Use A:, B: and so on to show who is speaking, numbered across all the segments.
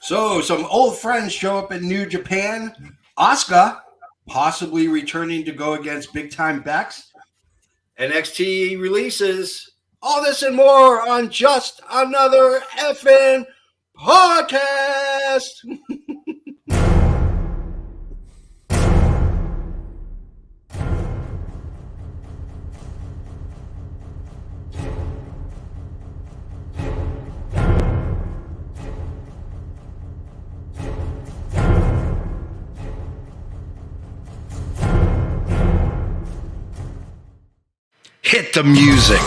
A: So, some old friends show up in New Japan. Asuka possibly returning to go against Big Time Bex. NXT releases. All this and more on Just Another Effing Podcast. Hit the music.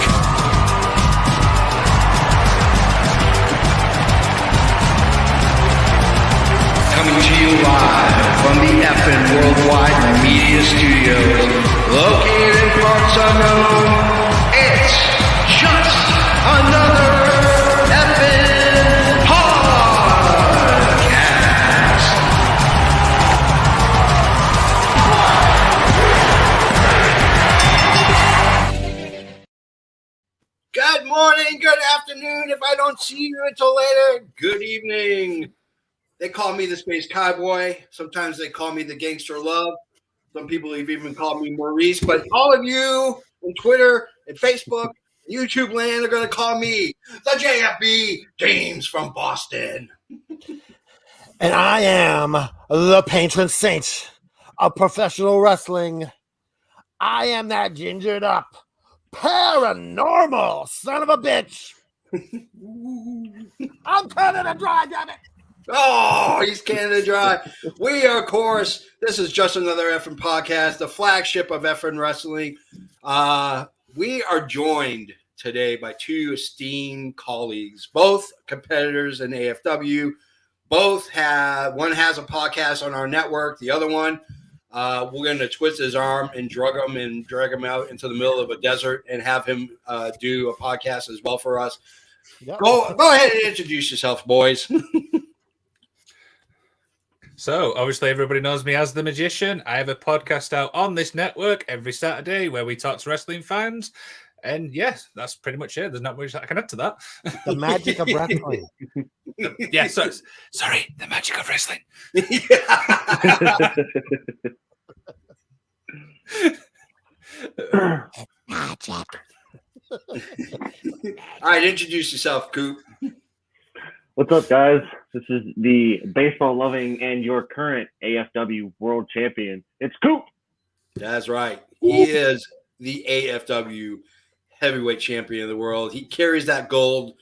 A: Coming to you live from the effing Worldwide Media Studios, located in parts unknown. It's just another effing podcast. Good morning, good afternoon. If I don't see you until later, good evening. They call me the Space Cowboy. Sometimes they call me the Gangster Love. Some people have even called me Maurice. But all of you on Twitter and Facebook, YouTube land are going to call me the JFB James from Boston.
B: And I am the patron saint of professional wrestling. I am that gingered up, paranormal son of a bitch. I'm Canada Dry, damn it.
A: Oh, he's Canada Dry. We are, of course, this is Just Another Effing Podcast, the flagship of Effing Wrestling. We are joined today by two esteemed colleagues, both competitors in AFW. One has a podcast on our network. The other one, we're going to twist his arm and drag him out into the middle of a desert and have him do a podcast as well for us. Yep. Go ahead and introduce yourself, boys.
C: So, obviously, everybody knows me as The Magician. I have a podcast out on this network every Saturday where we talk to wrestling fans. And yes, that's pretty much it. There's not much I can add to that.
B: The magic of wrestling.
C: Yeah, sorry, the magic of wrestling.
B: Magic.
A: All right, introduce yourself, Coop.
D: What's up, guys? This is the baseball-loving and your current AFW world champion. It's Coop.
A: That's right. He is the AFW heavyweight champion of the world. He carries that gold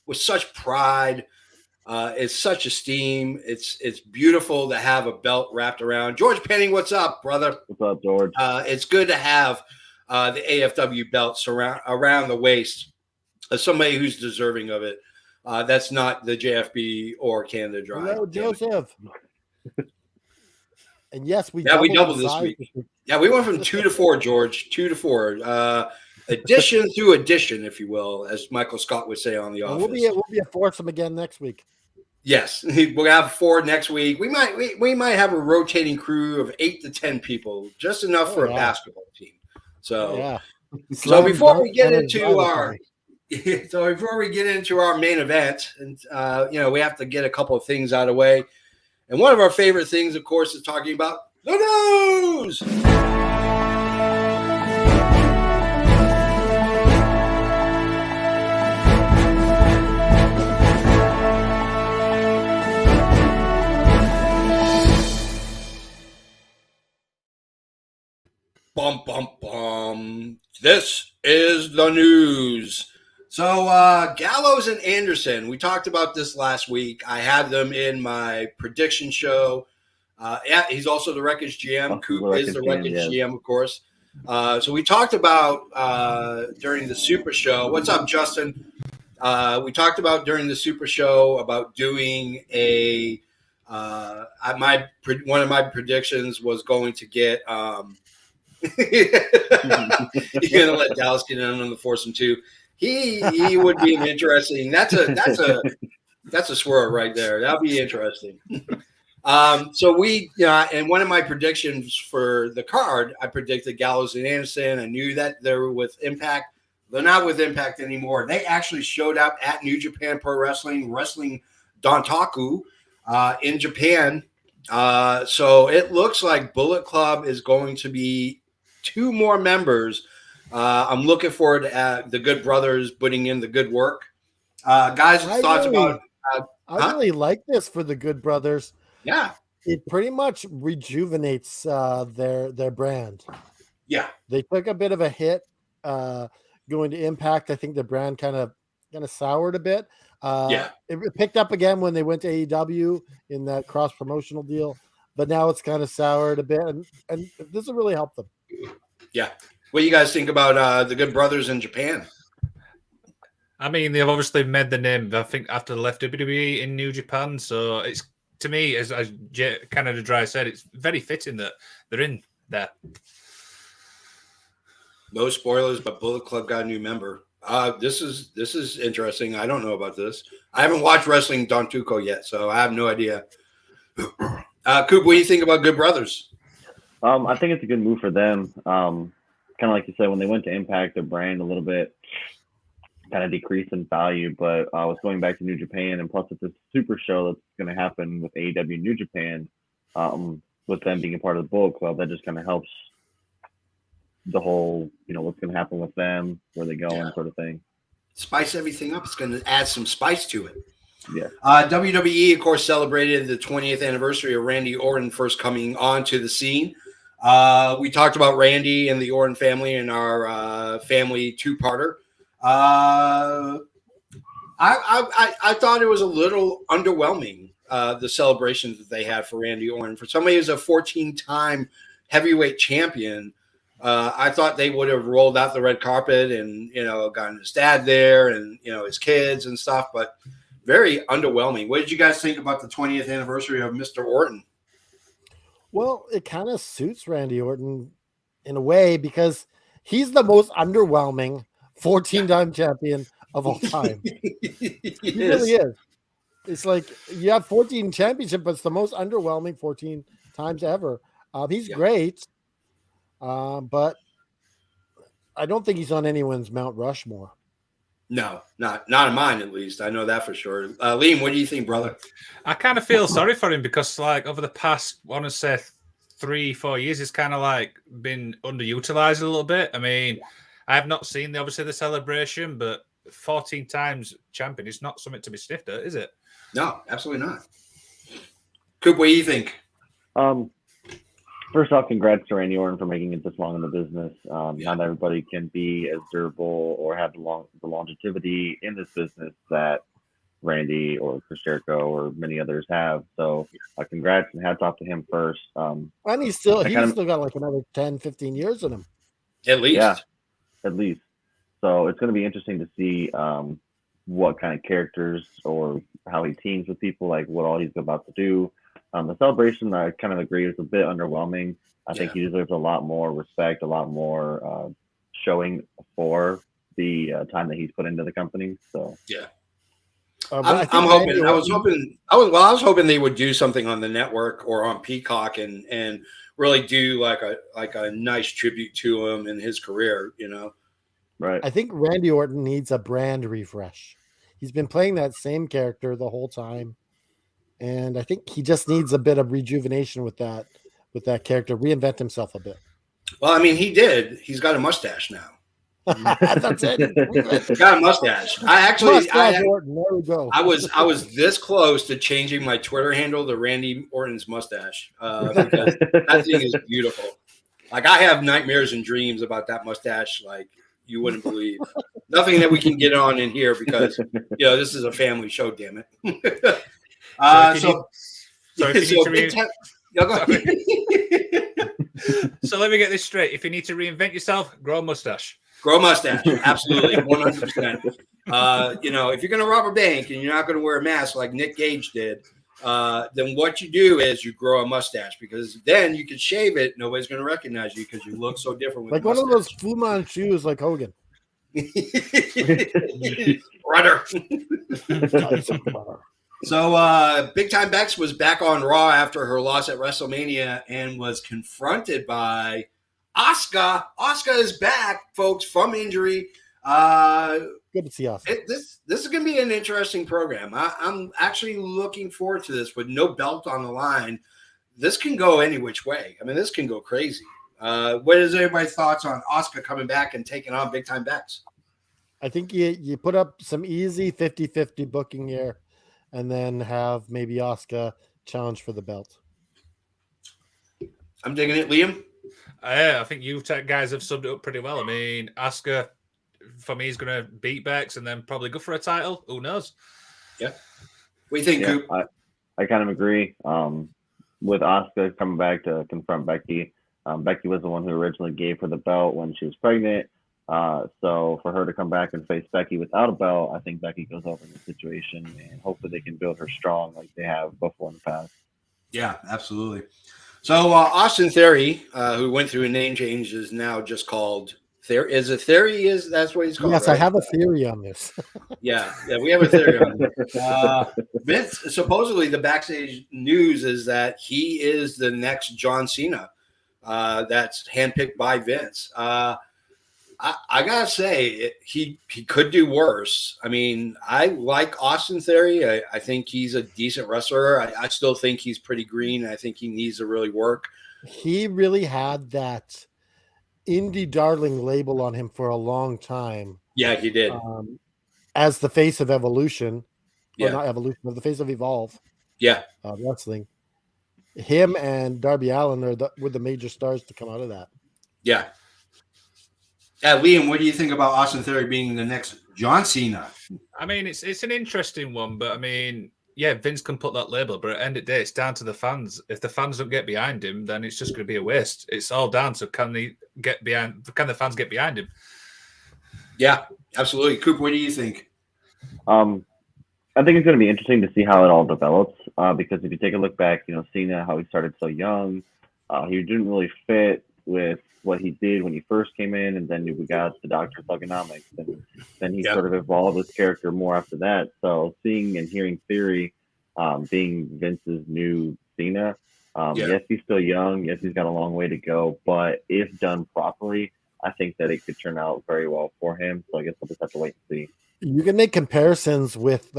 A: with such pride. It's such esteem. It's beautiful to have a belt wrapped around. George Penning, what's up, brother?
D: What's up, George?
A: It's good to have the AFW belts around the waist of somebody who's deserving of it. That's not the JFB or Canada Dry.
B: Hello, Joseph. And yes, we
A: doubled this week. Yeah, we went from 2 to 4, George. 2 to 4. Addition through addition, if you will, as Michael Scott would say on The Office.
B: We'll be a foursome again next week.
A: Yes, we'll have 4 next week. We might have a rotating crew of 8 to 10 people, just enough for a basketball team. So, so before we get into our main event, and we have to get a couple of things out of the way. And one of our favorite things, of course, is talking about the news. Bum, bum, bum. This is the news. So Gallows and Anderson, we talked about this last week. I had them in my prediction show. He's also the Wreckage GM. Coop is the Wreckage GM, of course. So we talked about during the Super Show. What's up, Justin? We talked about during the Super Show about doing one of my predictions was going to get you're gonna let Dallas get in on the foursome too. He would be an interesting. That's a swerve right there. That'll be interesting. So and one of my predictions for the card, I predicted Gallows and Anderson. I knew that they were with Impact. They're not with Impact anymore. They actually showed up at New Japan Pro Wrestling Dontaku in Japan. So it looks like Bullet Club is going to be 2 more members. I'm looking forward to the Good Brothers putting in the good work. Guys, thoughts about?
B: I really like this for the Good Brothers.
A: Yeah,
B: it pretty much rejuvenates their brand.
A: Yeah,
B: they took a bit of a hit going to Impact. I think the brand kind of soured a bit. It picked up again when they went to AEW in that cross promotional deal, but now it's kind of soured a bit, and this will really help them.
A: Yeah. What do you guys think about the Good Brothers in Japan?
C: I mean, they've obviously made the name, I think, after they left WWE in New Japan. So it's, to me, as Canada Dry said, it's very fitting that they're in there.
A: No spoilers, but Bullet Club got a new member. This is interesting. I don't know about this. I haven't watched Wrestling Don Tuco yet, so I have no idea. Coop, what do you think about Good Brothers?
D: I think it's a good move for them. Kind of like you said, when they went to Impact, their brand a little bit kind of decreased in value, but I was going back to New Japan, and plus it's a super show that's going to happen with AEW New Japan, with them being a part of the Bullet Club, that just kind of helps the whole, what's going to happen with them, where they go, and sort of thing.
A: Spice everything up. It's going to add some spice to it.
D: Yeah.
A: WWE, of course, celebrated the 20th anniversary of Randy Orton first coming onto the scene. We talked about Randy and the Orton family in our family two-parter. I thought it was a little underwhelming, the celebrations that they had for Randy Orton. For somebody who's a 14-time heavyweight champion, I thought they would have rolled out the red carpet and, gotten his dad there and, his kids and stuff, but very underwhelming. What did you guys think about the 20th anniversary of Mr. Orton?
B: Well, it kind of suits Randy Orton in a way because he's the most underwhelming 14-time champion of all time. He really is. It's like you have 14 championships, but it's the most underwhelming 14 times ever. He's great, but I don't think he's on anyone's Mount Rushmore. No,
A: not in mine, at least. I know that for sure. Liam, what do you think, brother?
C: I kind of feel sorry for him because, over the past, I want to say 3-4 years, he's kind of been underutilized a little bit. I mean, I have not seen the celebration, but 14 times champion is not something to be sniffed at, is it?
A: No, absolutely not. Coop, what do you think?
D: First off, congrats to Randy Orton for making it this long in the business. Not everybody can be as durable or have the longevity in this business that Randy or Chris Jericho or many others have. So congrats and hats off to him first.
B: And he's still got another 10, 15 years in him.
A: At least.
D: Yeah, at least. So it's going to be interesting to see what kind of characters or how he teams with people, what all he's about to do. The celebration, I kind of agree, is a bit underwhelming. I think he deserves a lot more respect, a lot more showing for the time that he's put into the company. So
A: I'm hoping. I was hoping they would do something on the network or on Peacock and really do a nice tribute to him and his career.
D: Right.
B: I think Randy Orton needs a brand refresh. He's been playing that same character the whole time. And I think he just needs a bit of rejuvenation with that character, reinvent himself a bit.
A: Well, I mean, he did. He's got a mustache now.
B: That's it.
A: He's got a mustache.
B: Orton. There we go.
A: I was this close to changing my Twitter handle to Randy Orton's mustache because that thing is beautiful. I have nightmares and dreams about that mustache, you wouldn't believe. Nothing that we can get on in here because this is a family show. Damn it. So let
C: me get this straight. If you need to reinvent yourself, grow a mustache.
A: Grow a mustache, absolutely, 100%. If you're going to rob a bank and you're not going to wear a mask like Nick Gage did, then what you do is you grow a mustache because then you can shave it. Nobody's going to recognize you because you look so different. With
B: one of those Fu Manchus like Hogan.
A: Rudder. So Big Time Bex was back on Raw after her loss at WrestleMania and was confronted by Asuka. Asuka is back, folks, from injury.
B: Good good to see Asuka.
A: This is going to be an interesting program. I'm actually looking forward to this with no belt on the line. This can go any which way. I mean, this can go crazy. What is everybody's thoughts on Asuka coming back and taking on big time bets?
B: I think you put up some easy 50-50 booking here, and then have maybe Asuka challenge for the belt.
A: I'm digging it, Liam.
C: I think you guys have summed it up pretty well. I mean, Asuka, for me, is going to beat Bex and then probably go for a title. Who knows?
A: Yeah. What do you think, Coop?
D: I kind of agree. With Asuka coming back to confront Becky, Becky was the one who originally gave her the belt when she was pregnant. So for her to come back and face Becky without a belt, I think Becky goes over in the situation, and hopefully they can build her strong like they have before in the past.
A: Yeah, absolutely. So Austin Theory, who went through a name change, is now just called Theory. Is it Theory? That's what he's called?
B: Yes,
A: right?
B: I have a theory on this.
A: Yeah, we have a theory on it. Vince, supposedly the backstage news is that he is the next John Cena. That's handpicked by Vince. I gotta say, he could do worse. I mean, I like Austin Theory. I think he's a decent wrestler. I still think he's pretty green. I think he needs to really work.
B: He really had that indie darling label on him for a long time.
A: Yeah, he did.
B: As the face of Evolution,
A: Yeah.
B: or not Evolution, but the face of Evolve.
A: Yeah.
B: Wrestling. Him and Darby Allen were the major stars to come out of that.
A: Yeah. Liam, what do you think about Austin Theory being the next John Cena?
C: I mean, it's an interesting one, but I mean, yeah, Vince can put that label, but at the end of the day, it's down to the fans. If the fans don't get behind him, then it's just going to be a waste. It's all down to can the fans get behind him?
A: Yeah, absolutely. Coop, what do you think?
D: I think it's going to be interesting to see how it all develops, because if you take a look back, Cena, how he started so young, he didn't really fit with what he did when he first came in, and then we got the Dr. Thugonomics, and then he sort of evolved his character more after that. So seeing and hearing Theory being Vince's new Cena, yes, he's still young, yes, he's got a long way to go, but if done properly, I think that it could turn out very well for him. So I guess we'll just have to wait and see.
B: You can make comparisons with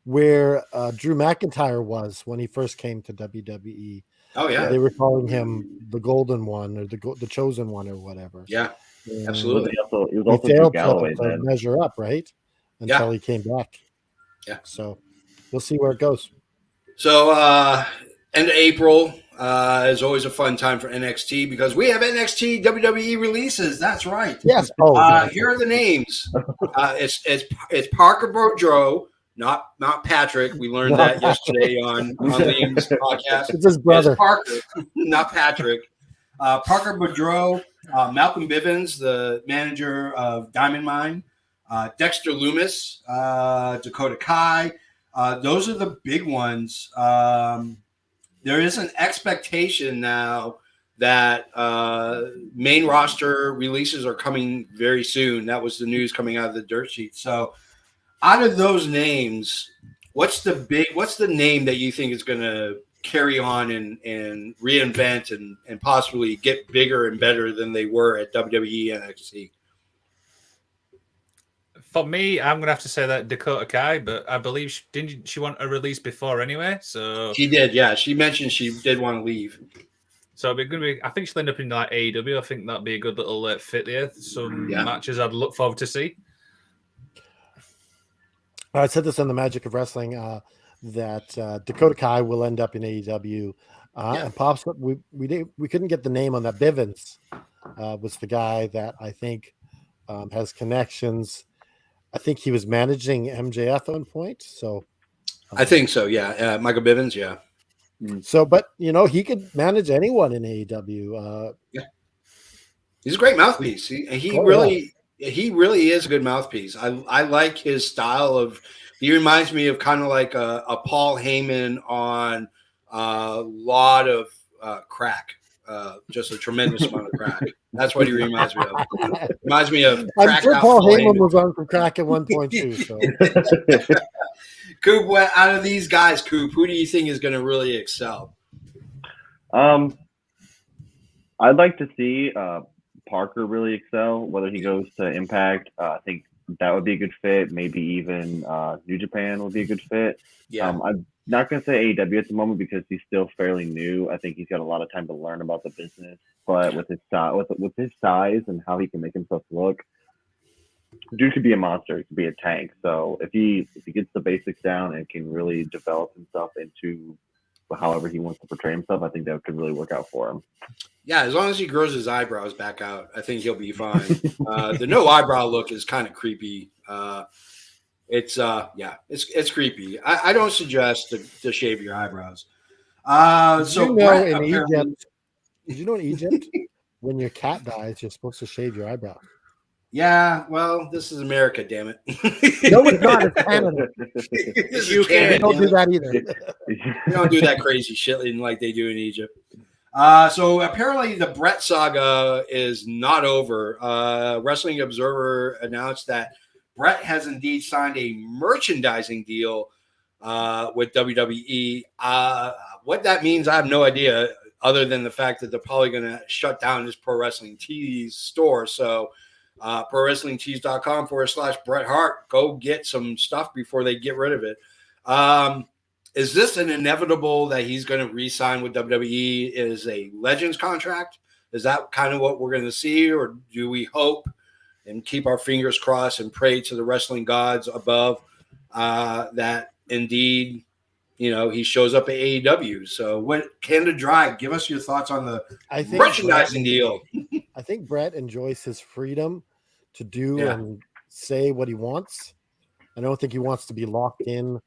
B: where Drew McIntyre was when he first came to WWE.
A: Oh yeah,
B: they were calling him the Golden One or the Chosen One or whatever.
A: Yeah,
B: and
A: absolutely.
D: He was also
B: failed
D: Galloway
B: to
D: then.
B: measure up, right? Until he came back.
A: Yeah.
B: So we'll see where it goes.
A: So end of April is always a fun time for NXT because we have NXT WWE releases. That's right.
B: Yes.
A: Here are the names. It's Parker Boudreaux. Not Patrick. We learned that yesterday on Liam's podcast.
B: It's his brother.
A: It's Parker, not Patrick. Parker Boudreaux, Malcolm Bivens, the manager of Diamond Mine, Dexter Loomis, Dakota Kai. Those are the big ones. There is an expectation now that main roster releases are coming very soon. That was the news coming out of the dirt sheet. So out of those names, what's the name that you think is going to carry on and reinvent and possibly get bigger and better than they were at WWE NXT?
C: For me, I'm going to have to say that Dakota Kai, but I believe didn't she want a release before anyway? So
A: she did, yeah. She mentioned she did want to leave. So
C: it'd be going to be. I think she'll end up in like AEW. I think that'd be a good little fit there. Some matches I'd look forward to see.
B: I said this on the Magic of Wrestling that Dakota Kai will end up in AEW, and pops. We couldn't get the name on that. Bivens was the guy that I think has connections. I think he was managing MJF at one point. So
A: I think so. Yeah, Michael Bivens. Yeah.
B: So, but he could manage anyone in AEW.
A: He's a great mouthpiece. He really is a good mouthpiece. I like his style of. He reminds me of kind of like a Paul Heyman on a lot of crack. Just a tremendous amount of crack. That's what he reminds me of. Reminds me of.
B: I'm sure Paul Heyman was on some crack at one point too. So,
A: Coop, out of these guys, Coop, who do you think is going to really excel?
D: I'd like to see Parker really excel. Whether he goes to Impact, I think that would be a good fit. Maybe even New Japan would be a good fit.
A: Yeah.
D: I'm not going to say AEW at the moment because he's still fairly new. I think he's got a lot of time to learn about the business. But with his size and how he can make himself look, dude could be a monster. He could be a tank. So if he gets the basics down and can really develop himself into however he wants to portray himself, I think that could really work out for him.
A: Yeah, as long as he grows his eyebrows back out, I think he'll be fine. The no eyebrow look is kind of creepy. It's creepy. I don't suggest to shave your eyebrows.
B: Did you know in Egypt, when your cat dies, you're supposed to shave your eyebrows?
A: Yeah, well, this is America, damn it.
B: No, it's not. It's Canada.
A: You
B: can't. Don't do that either.
A: You don't do that crazy shit like they do in Egypt. So apparently the Bret saga is not over. Wrestling Observer announced that Bret has indeed signed a merchandising deal with WWE. What that means, I have no idea, other than the fact that they're probably going to shut down his Pro Wrestling Tees store. So ProWrestlingTees.com/Bret Hart. Go get some stuff before they get rid of it. Is this an inevitable that he's going to re-sign with WWE? Is a Legends contract? Is that kind of what we're going to see? Or do we hope and keep our fingers crossed and pray to the wrestling gods above that indeed, he shows up at AEW? So what, Canada Dry, give us your thoughts on the merchandising deal.
B: I think Bret enjoys his freedom to do and say what he wants. I don't think he wants to be locked in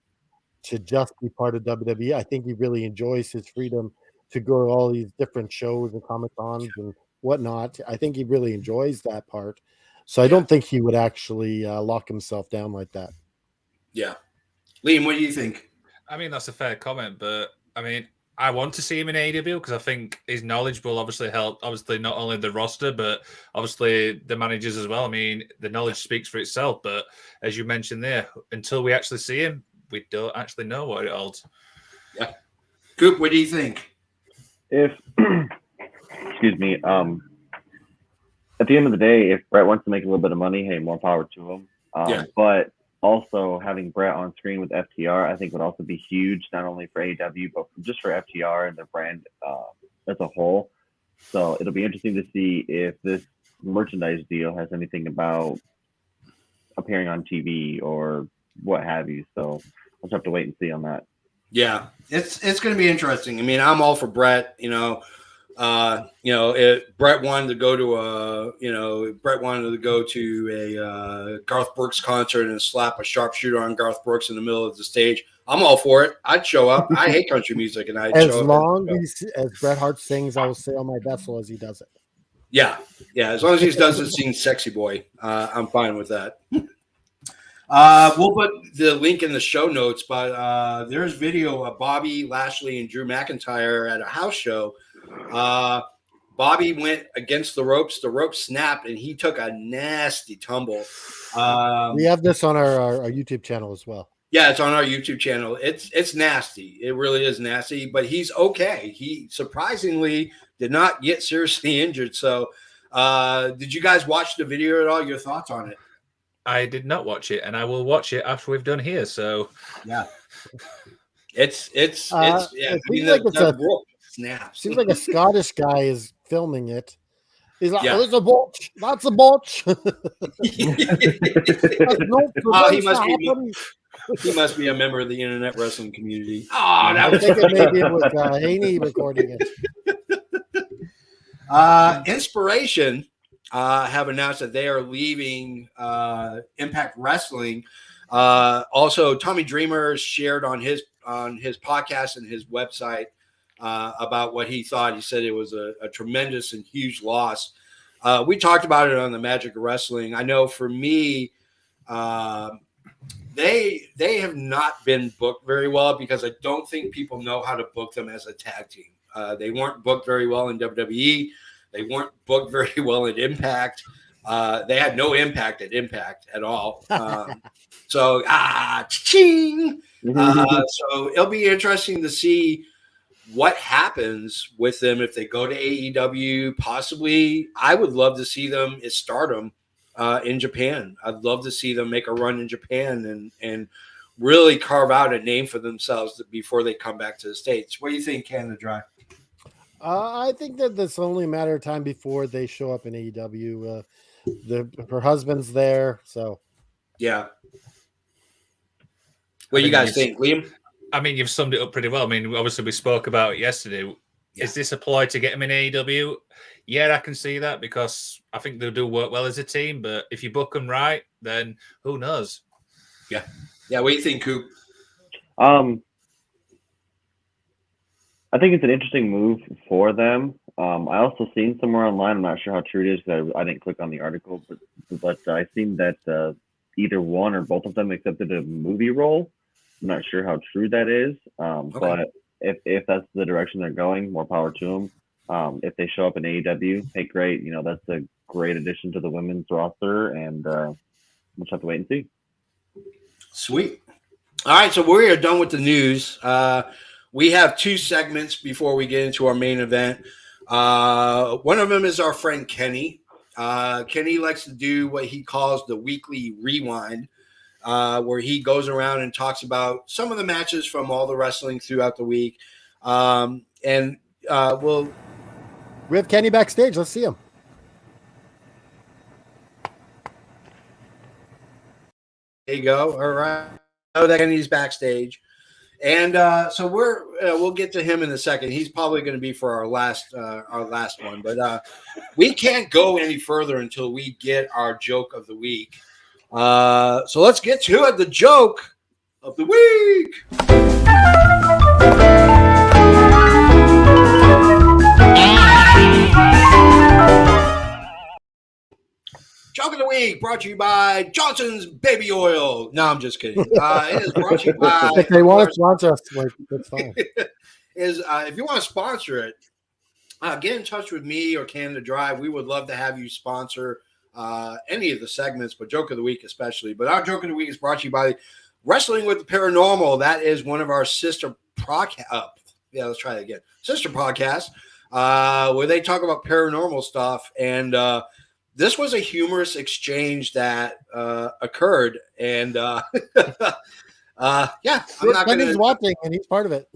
B: to just be part of WWE. I think he really enjoys his freedom to go to all these different shows and Comic-Cons and whatnot. I think he really enjoys that part. So I don't think he would actually lock himself down like that.
A: Yeah. Liam, what do you think?
C: I mean, that's a fair comment, but I mean, I want to see him in AEW because I think his knowledge will obviously help, obviously not only the roster, but obviously the managers as well. I mean, the knowledge speaks for itself, but as you mentioned there, until we actually see him, we don't actually know what it holds.
A: Yeah. Coop, what do you think?
D: Excuse me, at the end of the day, if Bret wants to make a little bit of money, hey, more power to him. But also having Bret on screen with FTR, I think would also be huge, not only for AEW, but just for FTR and their brand as a whole. So it'll be interesting to see if this merchandise deal has anything about appearing on TV or what have you. So we'll just have to wait and see on that.
A: Yeah, it's going to be interesting. I mean, I'm all for Bret. Bret wanted to go to a Garth Brooks concert and slap a sharpshooter on Garth Brooks in the middle of the stage. I'm all for it. I'd show up. I hate country music, and I'd show up.
B: As Bret Hart sings, I will sail my vessel as he does it.
A: Yeah. As long as he doesn't sing "Sexy Boy," I'm fine with that. We'll put the link in the show notes, but there's video of Bobby Lashley and Drew McIntyre at a house show. Bobby went against the ropes snapped, and he took a nasty tumble.
B: We have this on our YouTube channel as well.
A: Yeah, it's on our YouTube channel. It's nasty. It really is nasty, but he's okay. He surprisingly did not get seriously injured. So did you guys watch the video at all? Your thoughts on it?
C: I did not watch it, and I will watch it after we've done here. So
A: yeah,
B: seems like a Scottish guy is filming it. He's like, "There's a botch. That's a botch."
A: He must be a member of the internet wrestling community.
B: I think maybe it was Haney recording it.
A: Inspiration have announced that they are leaving Impact Wrestling. Also, Tommy Dreamer shared on his podcast and his website about what he thought. He said it was a tremendous and huge loss. We talked about it on the Magic of Wrestling. I know for me, they have not been booked very well because I don't think people know how to book them as a tag team. They weren't booked very well in WWE. They weren't booked very well at Impact. They had no impact at Impact at all. So it'll be interesting to see what happens with them if they go to AEW. Possibly, I would love to see them at Stardom in Japan. I'd love to see them make a run in Japan and really carve out a name for themselves before they come back to the States. What do you think, Canada Dry?
B: I think that it's only a matter of time before they show up in AEW. Her husband's there, so
A: yeah. What do you guys think, Liam?
C: I mean, you've summed it up pretty well. I mean, obviously, we spoke about it yesterday. Yeah. Is this a ploy to get him in AEW? Yeah, I can see that because I think they do work well as a team. But if you book them right, then who knows?
A: Yeah. Yeah. What do you think, Coop?
D: I think it's an interesting move for them. I also seen somewhere online, I'm not sure how true it is because I didn't click on the article, but I seen that either one or both of them accepted a movie role. I'm not sure how true that is, okay. But if that's the direction they're going, more power to them. If they show up in AEW, hey, great. That's a great addition to the women's roster, and we'll just have to wait and see.
A: Sweet. All right, so we are done with the news. We have 2 segments before we get into our main event. One of them is our friend Kenny. Kenny likes to do what he calls the weekly rewind, where he goes around and talks about some of the matches from all the wrestling throughout the week. We
B: have Kenny backstage. Let's see him.
A: There you go. All right. Oh, that Kenny's backstage. And so we'll get to him in a second. He's probably going to be for our last one, but we can't go any further until we get our joke of the week. So let's get to it. The joke of the week. Joke of the week brought to you by Johnson's Baby Oil. No, I'm just kidding. It is brought to you by.
B: If they want to sponsor us, that's fine.
A: If you want to sponsor it, get in touch with me or Canada Dry. We would love to have you sponsor any of the segments, but Joke of the Week especially. But our Joke of the Week is brought to you by Wrestling with the Paranormal. That is one of our sister podcast. Let's try that again. Sister podcast, where they talk about paranormal stuff. And this was a humorous exchange that occurred. And I'm not going to.
B: He's watching and he's part of it.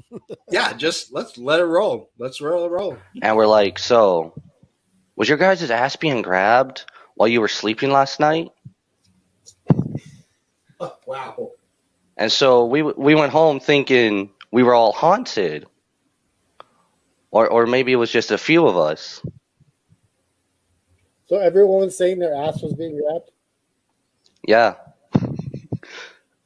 A: Yeah, just let's let it roll. Let's roll.
E: And we're like, so was your guys' ass being grabbed while you were sleeping last night?
A: Oh, wow.
E: And so we went home thinking we were all haunted. Or maybe it was just a few of us.
B: So everyone was saying their ass was being grabbed?
E: Yeah.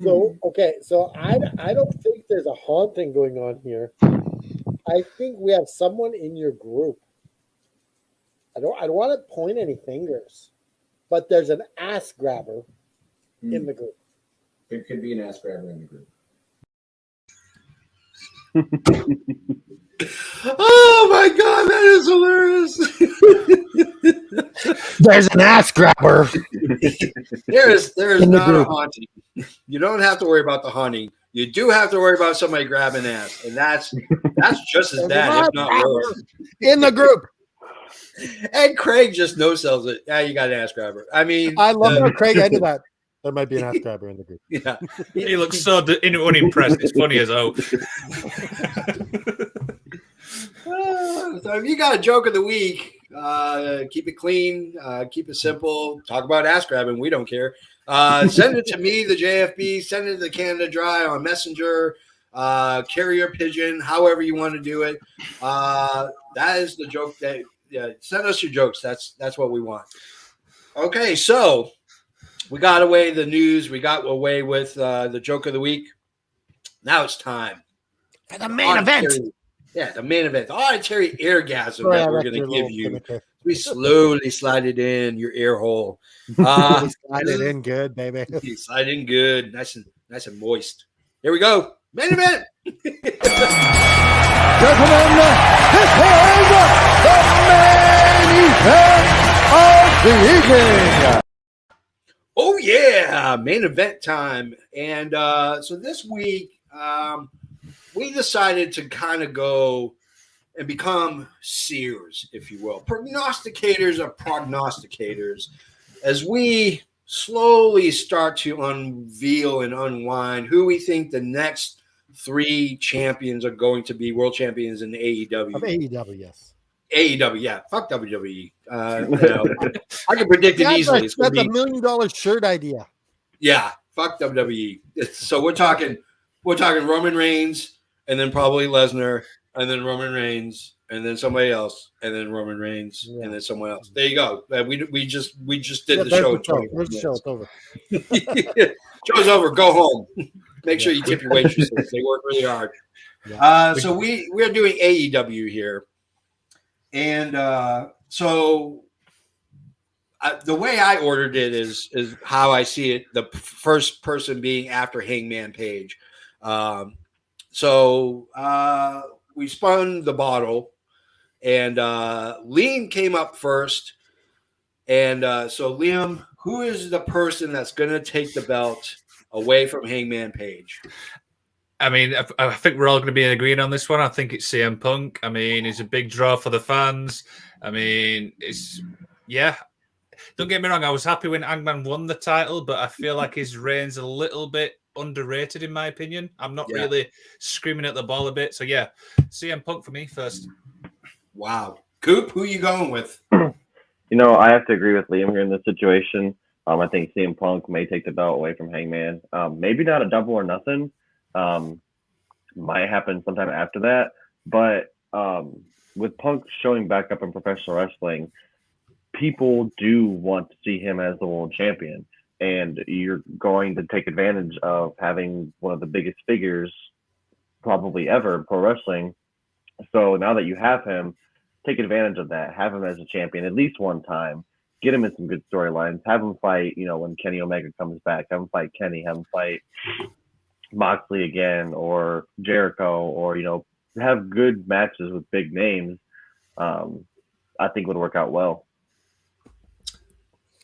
B: So, okay. So I don't think there's a haunting going on here. I think we have someone in your group. I don't want to point any fingers, but there's an ass grabber in the group.
A: It could be an ass grabber in the group. Oh my God, that is hilarious.
B: There's an ass grabber.
A: There is not a haunting. You don't have to worry about the haunting. You do have to worry about somebody grabbing ass, and that's just as bad, if not worse.
B: In the group.
A: And Craig just no-sells it. Yeah, you got an ass grabber. I mean,
B: I love how Craig ended that. There might be an ass grabber in the group.
A: Yeah,
C: he looks so unimpressed. It's funny as hell.
A: So if you got a joke of the week, keep it clean, keep it simple. Talk about ass grabbing. We don't care. Send it to me, the JFB. Send it to the Canada Dry on Messenger, carrier pigeon, however you want to do it. That is the joke. Send us your jokes. That's what we want. Okay, so we got away the news. We got away with the joke of the week. Now it's time
B: for the main event.
A: Yeah, the main event. The auditory eargasm that we're going to give you. We slowly slide it in your ear hole.
B: Slide it in good, baby.
A: Slide in good. Nice and moist. Here we go. Main event.
B: Gentlemen, this is the main event of the evening.
A: Oh, yeah. Main event time. And so this week, we decided to kind of go and become seers, if you will. Prognosticators are prognosticators. as we slowly start to unveil and unwind who we think the next 3 champions are going to be, world champions in AEW.
B: Of AEW, yes.
A: AEW, yeah. Fuck WWE. I can predict it easily. It's
B: That's
A: gonna be,
B: $1 million shirt idea.
A: yeah, fuck WWE. So we're talking Roman Reigns, and then probably Lesnar, and then Roman Reigns, and then somebody else, and then Roman Reigns, and then someone else. There you go. We just did the show in 20
B: There's the show. It's over.
A: Show's over. Go home. Make sure you tip your waitresses. They work really hard.
B: Yeah.
A: So we're doing AEW here, and so the way I ordered it is how I see it. The first person being after Hangman Page. So we spun the bottle, and Liam came up first. And so, Liam, who is the person that's going to take the belt away from Hangman Page?
C: I mean, I think we're all going to be agreeing on this one. I think it's CM Punk. I mean, he's a big draw for the fans. I mean, don't get me wrong. I was happy when Hangman won the title, but I feel like his reign's a little bit underrated, in my opinion. I'm not really screaming at the ball a bit. So, yeah, CM Punk for me first.
A: Wow. Coop, who are you going with?
D: I have to agree with Liam here in this situation. I think CM Punk may take the belt away from Hangman. Maybe not a double or nothing. Might happen sometime after that. But with Punk showing back up in professional wrestling, people do want to see him as the world champion. And you're going to take advantage of having one of the biggest figures probably ever in pro wrestling. So now that you have him, take advantage of that. Have him as a champion at least one time. Get him in some good storylines. Have him fight, when Kenny Omega comes back. Have him fight Kenny. Have him fight Moxley again, or Jericho, or have good matches with big names. I think would work out well.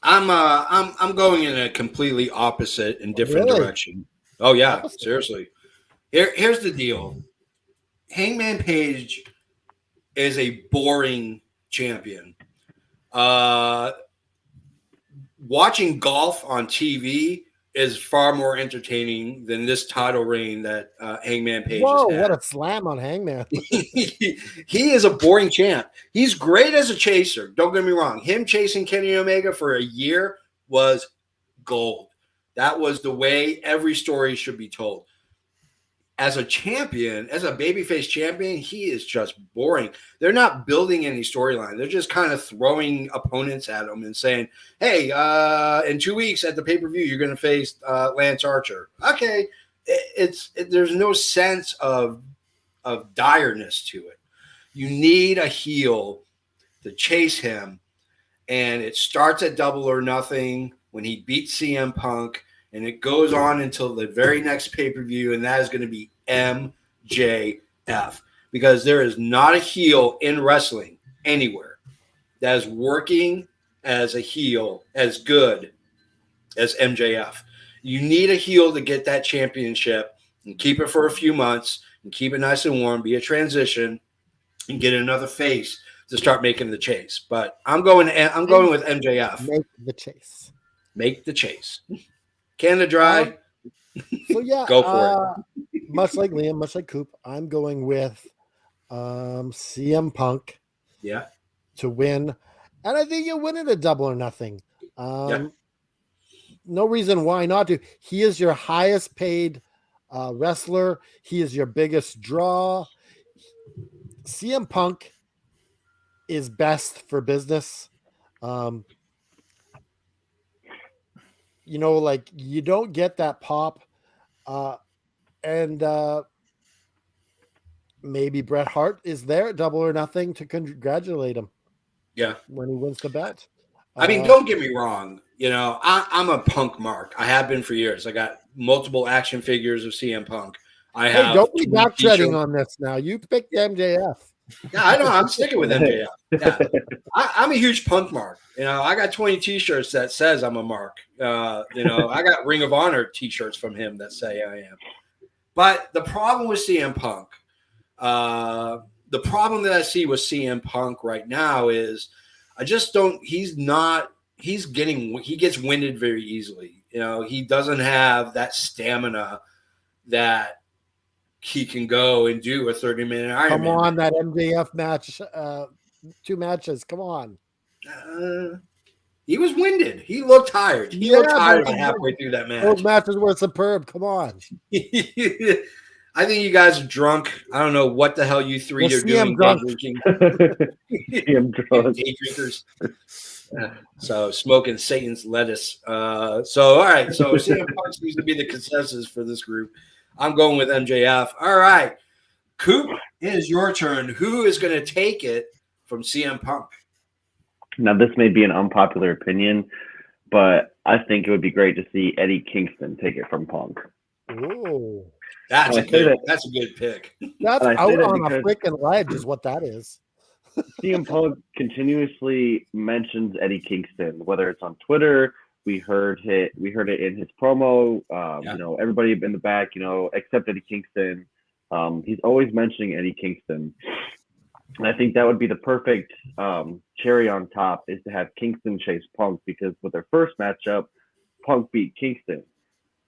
A: I'm going in a completely opposite and different direction. Oh yeah, seriously. Here's the deal. Hangman Page is a boring champion. Watching golf on TV is far more entertaining than this title reign that Hangman Page has had.
B: What a slam on Hangman.
A: He is a boring champ. He's great as a chaser. Don't get me wrong. Him chasing Kenny Omega for a year was gold. That was the way every story should be told. As a champion, as a babyface champion, he is just boring. They're not building any storyline. They're just kind of throwing opponents at him and saying, hey, in 2 weeks at the pay-per-view, you're going to face Lance Archer. Okay. There's no sense of direness to it. You need a heel to chase him, and it starts at Double or Nothing when he beats CM Punk. And it goes on until the very next pay-per-view, and that is going to be MJF. Because there is not a heel in wrestling anywhere that is working as a heel as good as MJF. You need a heel to get that championship and keep it for a few months and keep it nice and warm, be a transition, and get another face to start making the chase. But I'm going with MJF.
B: Make the chase.
A: Make the chase. Canada Dry.
B: So yeah,
A: go for
B: it. Much like Liam, much like Coop, I'm going with CM Punk.
A: Yeah.
B: To win, and I think you'll win it a Double or Nothing. No reason why not to. He is your highest paid wrestler. He is your biggest draw. CM Punk is best for business. Like you don't get that pop, and maybe Bret Hart is there at Double or Nothing to congratulate him.
A: Yeah,
B: when he wins the bet.
A: I mean, don't get me wrong. I'm a Punk mark. I have been for years. I got multiple action figures of CM Punk.
B: Don't be backtracking on this now. You picked MJF.
A: Yeah, I know. I'm sticking with MJF. Yeah. I'm a huge Punk mark. I got 20 T-shirts that says I'm a mark. I got Ring of Honor T-shirts from him that say I am. But the problem with CM Punk, the problem that I see with CM Punk right now is I just don't. He's not he gets winded very easily. You know, he doesn't have that stamina that he can go and do a 30-minute Ironman.
B: Come on, that MJF match, 2 matches. Come on.
A: He was winded. He looked tired. He looked tired about halfway through that match.
B: Those matches were superb. Come on.
A: I think you guys are drunk. I don't know what the hell you three are doing. Day drinkers. So smoking Satan's lettuce. All right. So CM Punk seems to be the consensus for this group. I'm going with MJF. All right. Coop, it is your turn. Who is going to take it from CM Punk?
D: Now, this may be an unpopular opinion, but I think it would be great to see Eddie Kingston take it from Punk.
B: Ooh.
A: That's a good pick.
B: That's out on a freaking ledge is what that is.
D: CM Punk continuously mentions Eddie Kingston, whether it's on Twitter. We heard it in his promo. You know, everybody in the back, you know, except Eddie Kingston. He's always mentioning Eddie Kingston. And I think that would be the perfect cherry on top is to have Kingston chase Punk, because with their first matchup, Punk beat Kingston.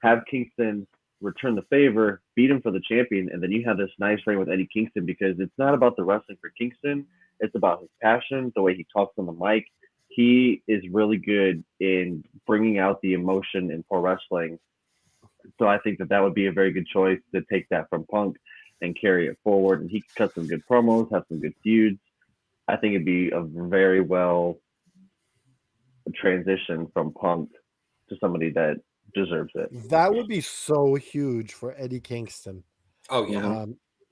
D: Have Kingston return the favor, beat him for the champion, and then you have this nice reign with Eddie Kingston, because it's not about the wrestling for Kingston. It's about his passion, the way he talks on the mic. He is really good in bringing out the emotion in pro wrestling. So I think that would be a very good choice to take that from Punk and carry it forward. And he can cut some good promos, have some good feuds. I think it'd be a very well transition from Punk to somebody that deserves it.
B: That would be so huge for Eddie Kingston.
A: Oh, yeah.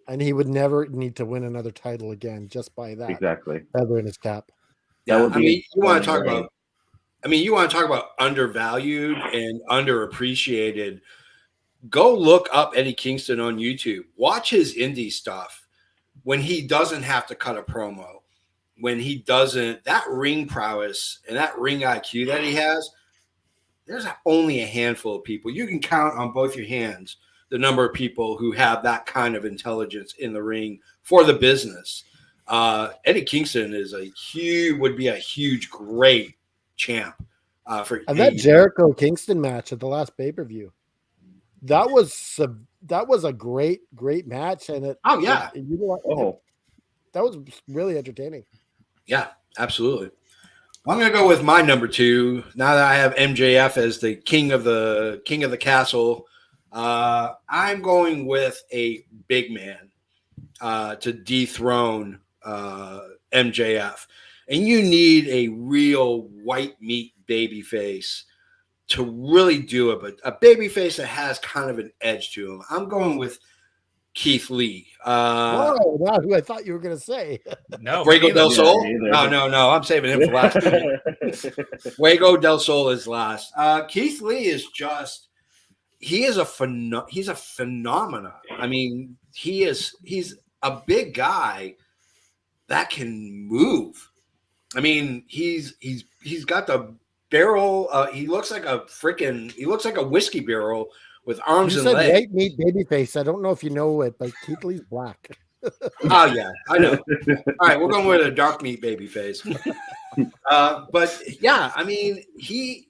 B: And he would never need to win another title again just by that.
D: Exactly.
B: Feather in his cap.
A: Yeah, you want to talk about undervalued and underappreciated. Go look up Eddie Kingston on YouTube. Watch his indie stuff when he doesn't have to cut a promo, when he doesn't, that ring prowess and that ring IQ that he has, there's only a handful of people. You can count on both your hands the number of people who have that kind of intelligence in the ring for the business. Eddie Kingston would be a huge, great champ for.
B: And that Jericho Kingston match at the last pay-per-view, that was a great match, and that was really entertaining. Yeah,
A: absolutely. Well, I'm going to go with my number 2. Now that I have MJF as the king of the castle, I'm going with a big man to dethrone MJF, and you need a real white meat baby face to really do it, but a baby face that has kind of an edge to him. I'm going with Keith Lee.
B: Whoa, not who I thought you were going to say.
C: No,
A: Fuego del Sol. No. I'm saving him for last. Fuego del Sol is last. Keith Lee is just. He's a phenomenon. I mean, he's a big guy that can move. I mean, he's got the barrel. He looks like a whiskey barrel with arms and legs.
B: White meat baby face. I don't know if you know it, but Keith Lee's black.
A: Oh yeah, I know. All right, we're going with a dark meat baby face. But yeah, I mean, he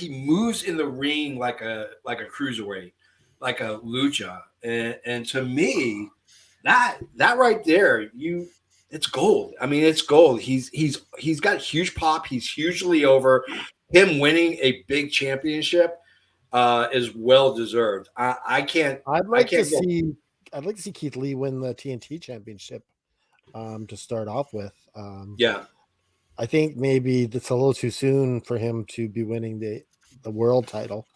A: moves in the ring like a cruiserweight, like a lucha, and to me, that right there, it's gold. I mean, it's gold. He's got huge pop. He's hugely over. Him winning a big championship is well deserved. I'd like to see
B: Keith Lee win the TNT championship to start off with.
A: Yeah.
B: I think maybe it's a little too soon for him to be winning the world title.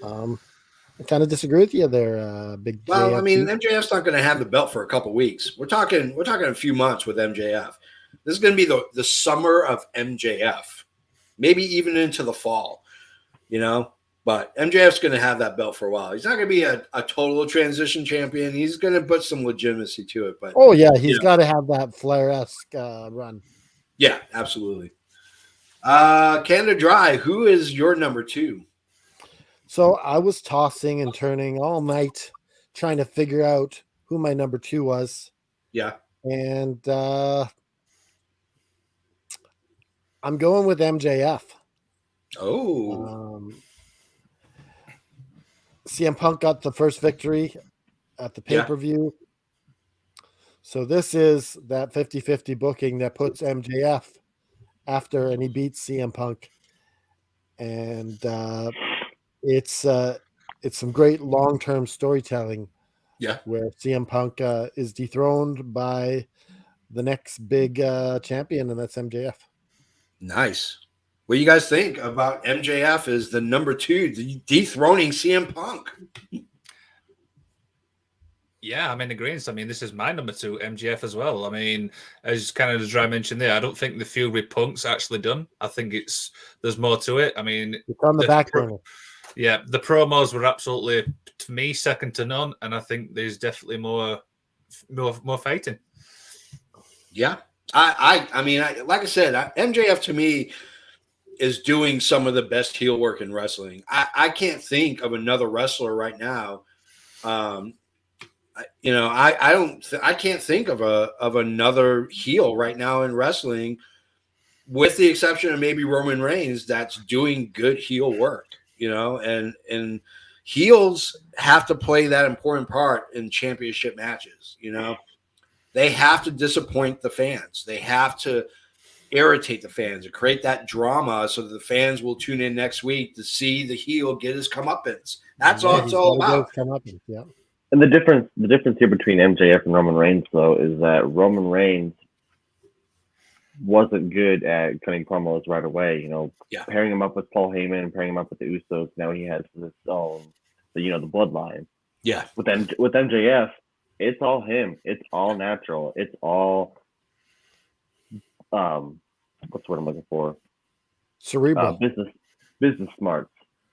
B: I kind of disagree with you there, Big.
A: Well,
B: JFB.
A: I mean, MJF's not going to have the belt for a couple weeks. We're talking a few months with MJF. This is going to be the summer of MJF, maybe even into the fall, you know. But MJF's going to have that belt for a while. He's not going to be a total transition champion. He's going to put some legitimacy to it. But
B: he's got to have that Flair-esque run.
A: Yeah, absolutely. Canada Dry, who is your number 2?
B: So I was tossing and turning all night trying to figure out who my number 2 was.
A: Yeah.
B: And I'm going with MJF.
A: Oh,
B: CM Punk got the first victory at the
A: Yeah.
B: pay-per-view. So this is that 50-50 booking that puts MJF after, and he beats CM Punk. And it's some great long-term storytelling
A: yeah.
B: where CM Punk is dethroned by the next big champion, and that's MJF.
A: Nice. What do you guys think about MJF as the number 2, dethroning CM Punk?
C: Yeah, I'm in agreement. I mean, this is my number 2, MGF as well. I mean, as Canada Dry mentioned there, I don't think the feud with Punk's actually done. I think there's more to it. I mean,
B: It's on the back burner.
C: Yeah, the promos were absolutely, to me, second to none, and I think there's definitely more fighting.
A: Yeah. I mean, like I said, MJF to me is doing some of the best heel work in wrestling. I can't think of another wrestler right now. I can't think of another heel right now in wrestling, with the exception of maybe Roman Reigns, that's doing good heel work. And heels have to play that important part in championship matches. They have to disappoint the fans. They have to irritate the fans and create that drama so that the fans will tune in next week to see the heel get his comeuppance. That's all it's all about.
B: Yeah.
D: And the difference here between MJF and Roman Reigns, though, is that Roman Reigns wasn't good at cutting promos right away. Pairing him up with Paul Heyman, pairing him up with the Usos. Now he has this own, the bloodline.
A: Yeah.
D: With MJF, it's all him. It's all natural. It's all what's what I'm looking for?
B: Cerebral.
D: Business smarts.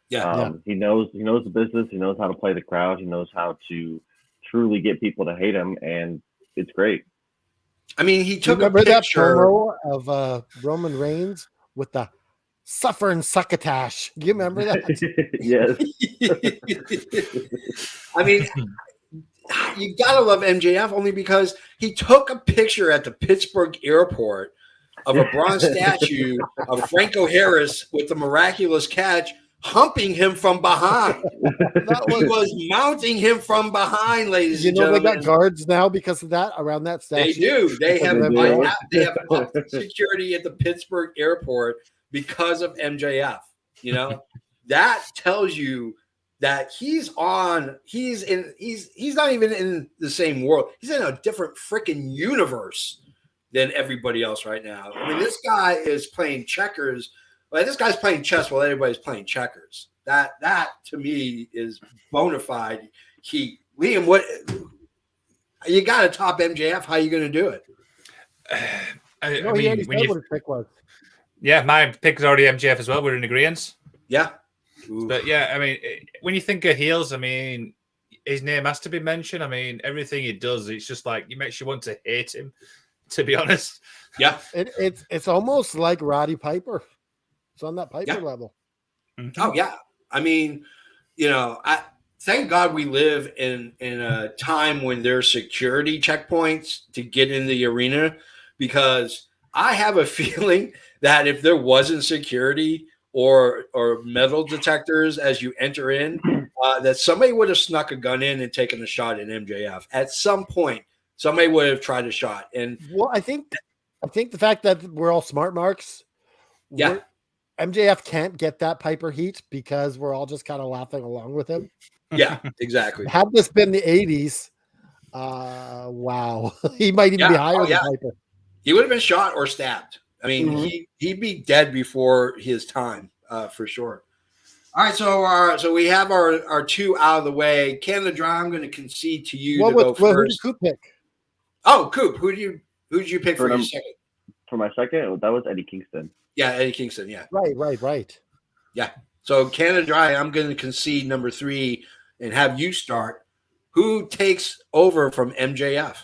A: Yeah.
D: He knows the business. He knows how to play the crowd. He knows how to truly get people to hate him, and it's great.
A: I mean, he took
B: Remember
A: a picture
B: that promo of Roman Reigns with the suffer and succotash. Do you remember that?
D: Yes.
A: I mean, you gotta love MJF only because he took a picture at the Pittsburgh airport of a bronze statue of Franco Harris with the miraculous catch, humping him from behind. He was mounting him from behind, ladies and gentlemen.
B: They got guards now because of that around that statue.
A: They do. They have security at the Pittsburgh airport because of MJF. That tells you that he's not even in the same world. He's in a different freaking universe than everybody else right now. I mean, this guy is playing checkers. Well, this guy's playing chess while everybody's playing checkers. That to me is bona fide. Liam, what you got to top MJF? How are you going to do it?
B: He already said what his pick was.
C: Yeah, my pick is already MJF as well. We're in agreement.
A: Yeah.
C: But yeah, I mean, when you think of heels, I mean, his name has to be mentioned. I mean, everything he does, it's just like, it makes you want to hate him, to be honest.
A: Yeah.
B: It's almost like Roddy Piper. It's on that Piper level.
C: Mm-hmm.
A: Oh, yeah. I mean, thank God we live in a time when there's security checkpoints to get in the arena, because I have a feeling that if there wasn't security or metal detectors as you enter in, that somebody would have snuck a gun in and taken a shot at MJF. At some point, somebody would have tried a shot. And
B: I think the fact that we're all smart marks.
A: Yeah.
B: MJF can't get that Piper heat because we're all just kind of laughing along with him.
A: Yeah, exactly.
B: Had this been the 80s, wow. He might even be higher than Piper.
A: He would have been shot or stabbed. I mean, he'd be dead before his time, for sure. All right, so we have our 2 out of the way. Canada Dry, I'm going to concede to you to go first.
B: Who did Coop pick?
A: Oh, Coop, who did you pick for your second?
D: For my second, that was Eddie Kingston.
A: Yeah, Eddie Kingston, yeah.
B: Right.
A: Yeah. So Canada Dry, I'm going to concede number 3 and have you start. Who takes over from MJF?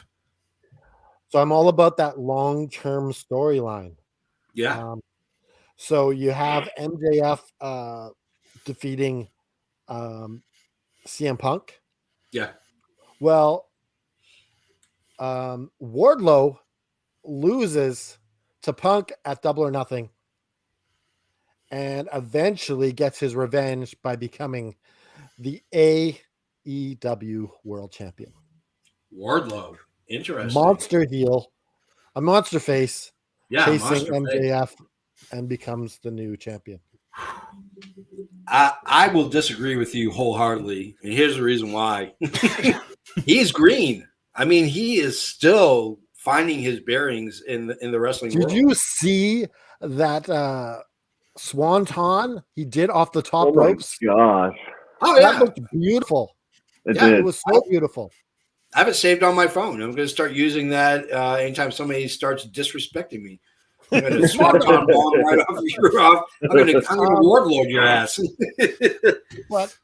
B: So I'm all about that long-term storyline.
A: Yeah.
B: So you have MJF defeating CM Punk.
A: Yeah.
B: Well, Wardlow loses to Punk at Double or Nothing and eventually gets his revenge by becoming the AEW World Champion.
A: Wardlow. Interesting.
B: Monster heel, a monster face,
A: Yeah,
B: chasing
A: monster face.
B: MJF and becomes the new champion.
A: I will disagree with you wholeheartedly, and here's the reason why. He's green. I mean, he is still finding his bearings in the wrestling world.
B: Did you see that swanton he did off the top
D: Oh my
B: ropes?
D: gosh.
A: Oh
B: That
A: yeah,
B: looked beautiful.
D: It
A: Yeah,
D: did.
B: It was so beautiful.
A: I have it saved on my phone. I'm going to start using that anytime somebody starts disrespecting me. I'm going to swanton bomb right off your off. I'm going to Wardlow your ass.
B: But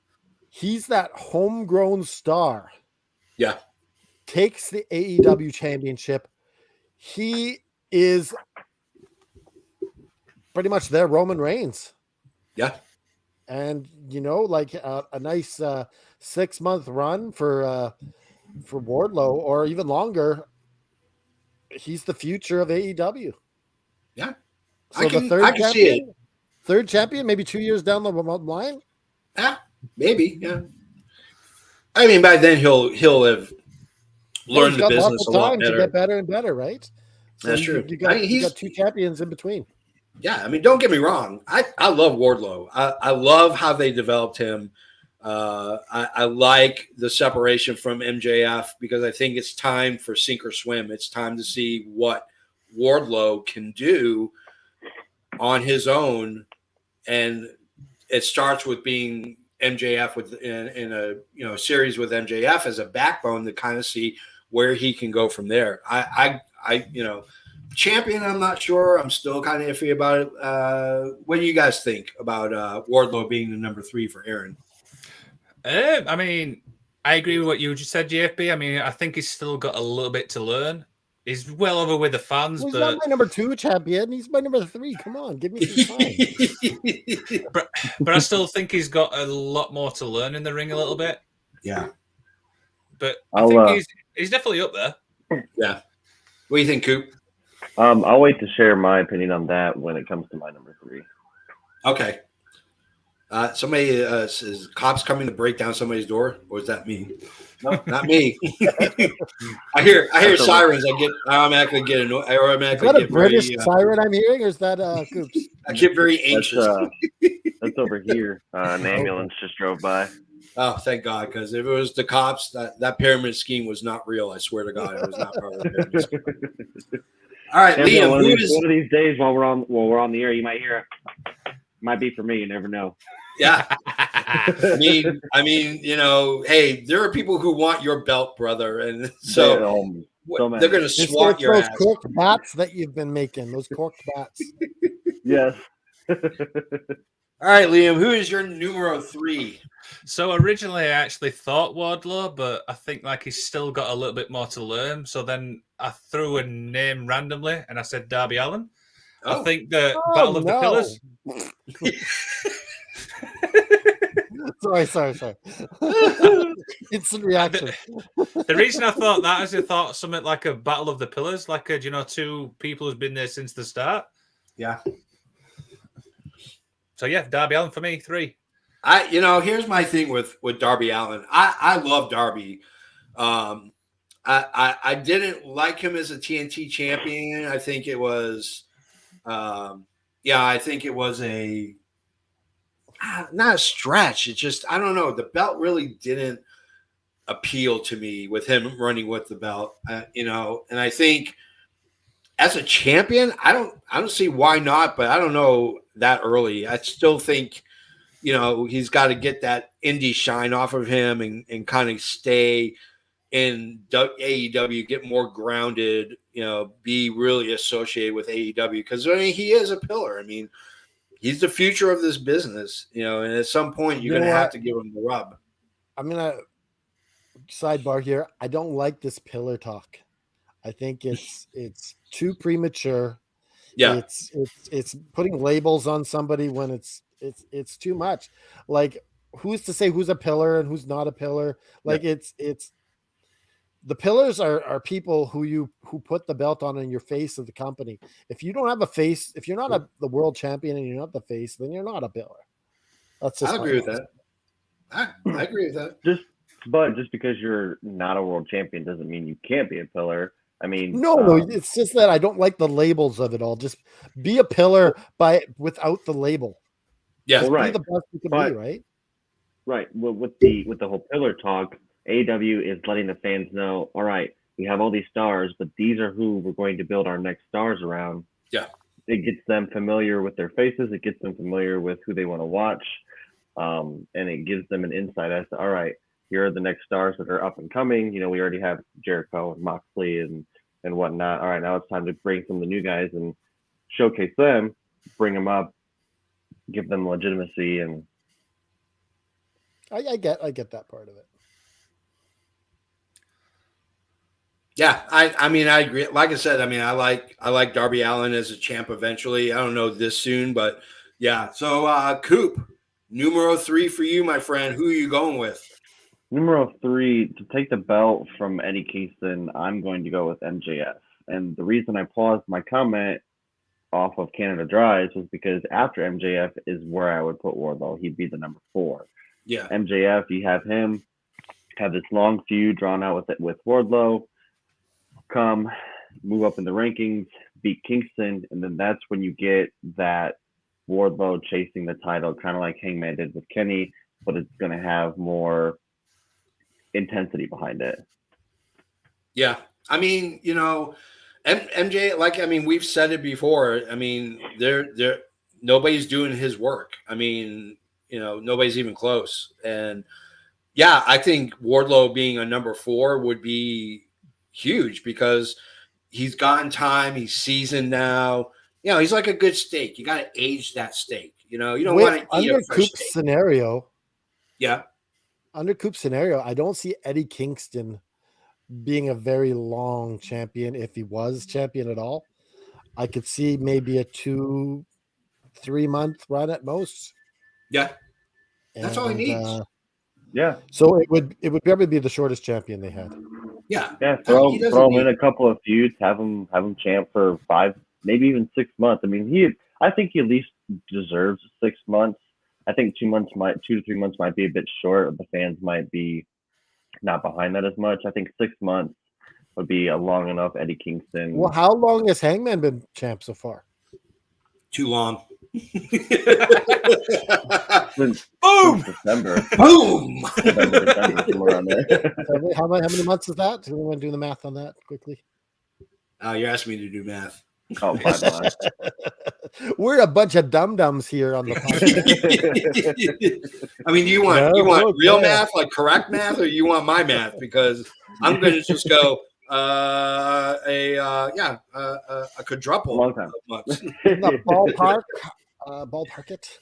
B: he's that homegrown star.
A: Yeah.
B: Takes the AEW championship. He is pretty much their Roman Reigns.
A: Yeah.
B: And, like a nice 6-month run for Wardlow, or even longer. He's the future of AEW.
A: Yeah.
B: So
A: I can see it.
B: Third champion, maybe 2 years down the line.
A: Yeah, maybe. Yeah. I mean, by then he'll have learned the business a lot
B: to
A: better.
B: get better and better, right? So
A: That's true.
B: You got 2 champions in between.
A: Yeah, I mean, don't get me wrong. I love Wardlow. I love how they developed him. I like the separation from MJF because I think it's time for sink or swim. It's time to see what Wardlow can do on his own, and it starts with being MJF in a series with MJF as a backbone to kind of see where he can go from there. I champion, I'm not sure. I'm still kind of iffy about it. What do you guys think about Wardlow being the number 3 for Aaron?
C: I mean, I agree with what you just said, JFB. I mean, I think he's still got a little bit to learn. He's well over with the fans,
B: He's
C: but
B: not my number 2 champion. He's my number 3. Come on, give me some time.
C: but I still think he's got a lot more to learn in the ring a little bit.
A: Yeah.
C: But I think he's definitely up there.
A: Yeah. What do you think, Coop?
D: I'll wait to share my opinion on that when it comes to my number 3.
A: Okay. Somebody is cops coming to break down somebody's door, or is that me? No, not me. I hear sirens. I automatically get annoyed. I automatically
B: Is that
A: get
B: a British
A: very,
B: siren I'm hearing, or is that Coops?
A: I get very anxious.
D: That's over here. An ambulance just drove by.
A: Oh, thank God! Because if it was the cops, that pyramid scheme was not real. I swear to God, it was not part of the pyramid scheme. All right,
D: Yeah,
A: Liam.
D: one of these days while we're on the air, you might hear it. Might be for me. You never know.
A: Yeah. I mean, hey, there are people who want your belt, brother, and so they're going to swat your
B: those
A: ass.
B: corked bats that you've been making. Those corked bats.
D: Yes.
A: All right, Liam. Who is your numero 3?
C: So originally, I actually thought Wardlow, but I think he's still got a little bit more to learn. So then I threw a name randomly, and I said Darby Allen.
A: Oh.
C: I think the Battle of the Pillars.
B: Sorry. Instant reaction.
C: The reason I thought that is I thought something like a Battle of the Pillars, like 2 people who's been there since the start.
A: Yeah.
C: So yeah, Darby Allen for me, 3.
A: Here's my thing with Darby Allen. I love Darby. I didn't like him as a TNT champion. I think it was, I think it was not a stretch. It's just, I don't know. The belt really didn't appeal to me with him running with the belt, and I think as a champion, I don't see why not, but I don't know that early. I still think, he's got to get that indie shine off of him and kind of stay in AEW, get more grounded, be really associated with AEW because he is a pillar. I mean, he's the future of this business, and at some point you're going to have to give him the rub.
B: I'm going to sidebar here. I don't like this pillar talk. I think it's too premature.
A: Yeah.
B: It's putting labels on somebody when it's too much. Like, who's to say who's a pillar and who's not a pillar? Like, it's the pillars are people who who put the belt on in your face of the company. If you don't have a face, if you're not the world champion and you're not the face, then you're not a pillar. That's just
A: I agree with that. I agree with that.
D: Just because you're not a world champion doesn't mean you can't be a pillar. I mean,
B: no, it's just that I don't like the labels of it all. Just be a pillar without the label.
A: Yeah,
D: well, right.
B: Be the best you can be, right?
D: Right. Well, with the whole pillar talk, AEW is letting the fans know, all right, we have all these stars, but these are who we're going to build our next stars around.
A: Yeah.
D: It gets them familiar with their faces. It gets them familiar with who they want to watch. And it gives them an insight as to, all right, here are the next stars that are up and coming. You know, we already have Jericho and Moxley and whatnot. All right, now it's time to bring some of the new guys and showcase them, bring them up, give them legitimacy. And
B: I get that part of it.
A: Yeah, I mean, I agree. Like I said, I mean, I like Darby Allen as a champ eventually. I don't know this soon, but yeah. So, Coop, numero 3 for you, my friend. Who are you going with?
D: Numero 3, to take the belt from Eddie Kingston, I'm going to go with MJF. And the reason I paused my comment off of Canada Dry was because after MJF is where I would put Wardlow. He'd be the number 4.
A: Yeah.
D: MJF, you have him have this long feud drawn out with Wardlow, move up in the rankings, beat Kingston, and then that's when you get that Wardlow chasing the title, kind of like Hangman did with Kenny, but it's going to have more intensity behind it.
A: Yeah. I mean, you know, MJ, like, I mean, we've said it before. I mean, nobody's doing his work. I mean, you know, nobody's even close. And yeah, I think Wardlow being a number 4 would be huge because he's gotten time. He's seasoned now. You know, he's like a good steak. You got to age that steak. You know, you don't want to eat
B: under
A: a fresh
B: Coop's
A: steak.
B: scenario.
A: Yeah.
B: Under Coop's scenario, I don't see Eddie Kingston being a very long champion. If he was champion at all, I could see maybe a 2-3 month run at most.
A: Yeah. That's all he needs.
D: Yeah.
B: So it would probably be the shortest champion they had.
A: Yeah.
D: Yeah. Throw him in a couple of feuds, have him champ for 5, maybe even 6 months. I mean, I think he at least deserves 6 months. I think 2 to 3 months might be a bit short. The fans might be not behind that as much. I think 6 months would be a long enough Eddie Kingston.
B: Well, how long has Hangman been champ so far?
A: Too long.
D: Boom! December.
A: Boom!
D: December, somewhere around there.
B: How many months is that? Do we want to do the math on that quickly?
A: Oh, you're asking me to do math.
D: Oh, 5 months.
B: We're a bunch of dum-dums here on the podcast.
A: I mean, do you want real math, like correct math, or you want my math? Because I'm going to just go a quadruple.
D: Long time.
B: Ballpark it.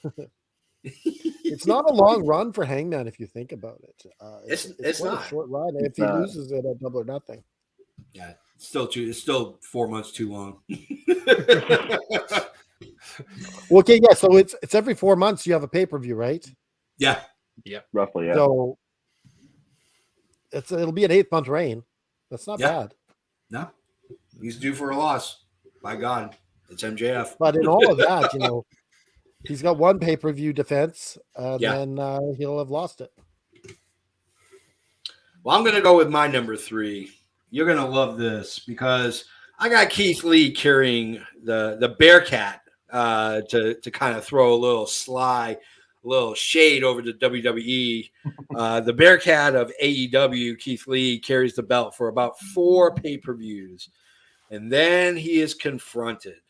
B: It's not a long run for Hangman if you think about it.
A: It's not
B: a short run. If he loses it at Double or Nothing.
A: Yeah, it's still 4 months too long.
B: Okay, yeah. So it's every 4 months you have a pay-per-view, right?
A: Yeah.
D: Roughly, yeah.
B: So it'll be an 8-month reign. That's not bad.
A: No, he's due for a loss. By God, it's MJF.
B: But in all of that, you know, he's got one pay-per-view defense, and then he'll have lost it.
A: Well, I'm going to go with my number 3. You're going to love this because I got Keith Lee carrying the Bearcat to kind of throw a little shade over to WWE. The Bearcat of AEW, Keith Lee, carries the belt for about 4 pay-per-views. And then he is confronted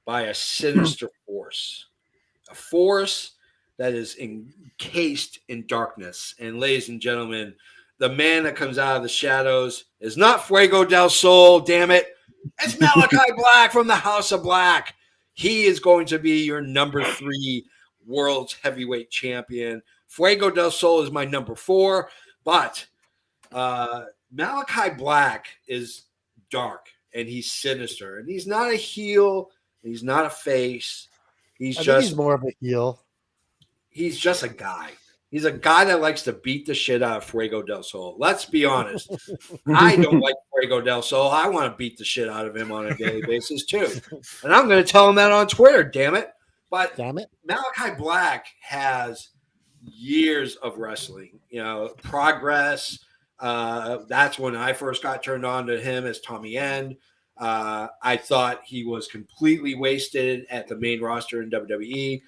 A: by a sinister force, a force that is encased in darkness. And ladies and gentlemen, the man that comes out of the shadows is not Fuego del Sol, damn it. It's Malachi Black from the House of Black. He is going to be your number 3 world's heavyweight champion. Fuego del Sol is my number 4, but Malachi Black is dark and he's sinister, and he's not a heel, he's not a face. He's
B: he's more of a heel.
A: He's just a guy. He's a guy that likes to beat the shit out of Fuego del Sol. Let's be honest. I don't like Fuego del Sol. I want to beat the shit out of him on a daily basis too. And I'm going to tell him that on Twitter, damn it. But Malachi Black has years of wrestling, progress. That's when I first got turned on to him as Tommy End. I thought he was completely wasted at the main roster in WWE.